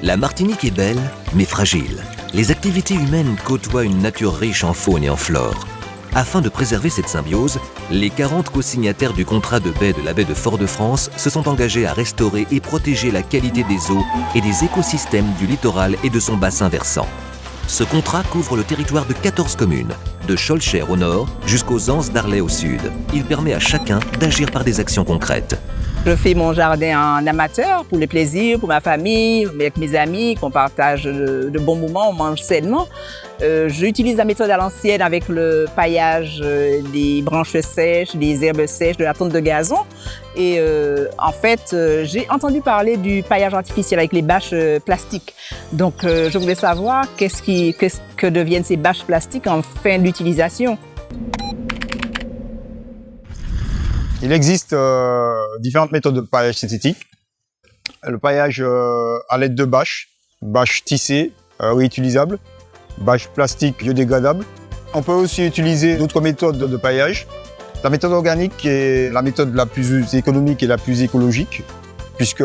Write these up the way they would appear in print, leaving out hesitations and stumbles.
La Martinique est belle, mais fragile. Les activités humaines côtoient une nature riche en faune et en flore. Afin de préserver cette symbiose, les 40 co-signataires du contrat de baie de la baie de Fort-de-France se sont engagés à restaurer et protéger la qualité des eaux et des écosystèmes du littoral et de son bassin versant. Ce contrat couvre le territoire de 14 communes, de Schoelcher au nord jusqu'aux Anses d'Arlay au sud. Il permet à chacun d'agir par des actions concrètes. Je fais mon jardin en amateur, pour le plaisir, pour ma famille, avec mes amis, qu'on partage de bons moments, on mange sainement. J'utilise la méthode à l'ancienne avec le paillage des branches sèches, des herbes sèches, de la tonte de gazon. Et en fait, j'ai entendu parler du paillage artificiel avec les bâches plastiques. Donc, je voulais savoir qu'est-ce que deviennent ces bâches plastiques en fin d'utilisation. Il existe différentes méthodes de paillage synthétique. Le paillage à l'aide de bâches tissées, réutilisables, bâches plastiques biodégradables. On peut aussi utiliser d'autres méthodes de paillage. La méthode organique est la méthode la plus économique et la plus écologique, puisque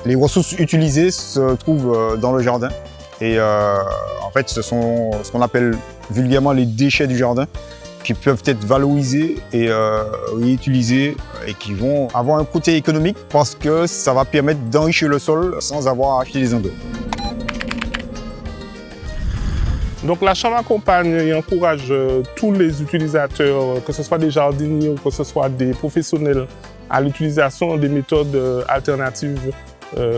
les ressources utilisées se trouvent dans le jardin. Et en fait, ce sont ce qu'on appelle vulgairement les déchets du jardin, qui peuvent être valorisés et réutilisés et qui vont avoir un côté économique parce que ça va permettre d'enrichir le sol sans avoir à acheter des engrais. Donc la Chambre accompagne et encourage tous les utilisateurs, que ce soit des jardiniers ou que ce soit des professionnels, à l'utilisation des méthodes alternatives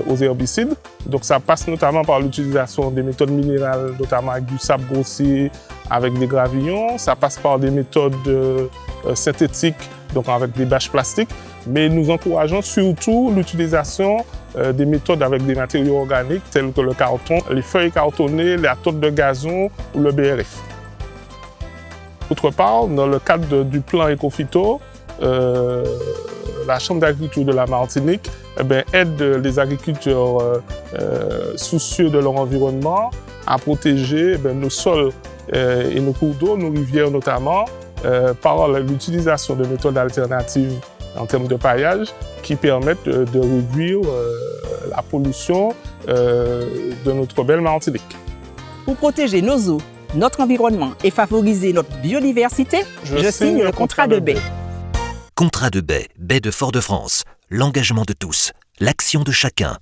aux herbicides. Donc ça passe notamment par l'utilisation des méthodes minérales, notamment avec du sable grossier, avec des gravillons. Ça passe par des méthodes synthétiques, donc avec des bâches plastiques. Mais nous encourageons surtout l'utilisation des méthodes avec des matériaux organiques tels que le carton, les feuilles cartonnées, la tonte de gazon ou le BRF. D'autre part, dans le cadre du plan Écophyto, la Chambre d'agriculture de la Martinique aide les agriculteurs soucieux de leur environnement à protéger nos sols et nos cours d'eau, nos rivières notamment, par l'utilisation de méthodes alternatives en termes de paillage qui permettent de réduire la pollution de notre belle Martinique. Pour protéger nos eaux, notre environnement et favoriser notre biodiversité, je signe le contrat de baie. Contrat de baie, baie de Fort-de-France. L'engagement de tous, l'action de chacun.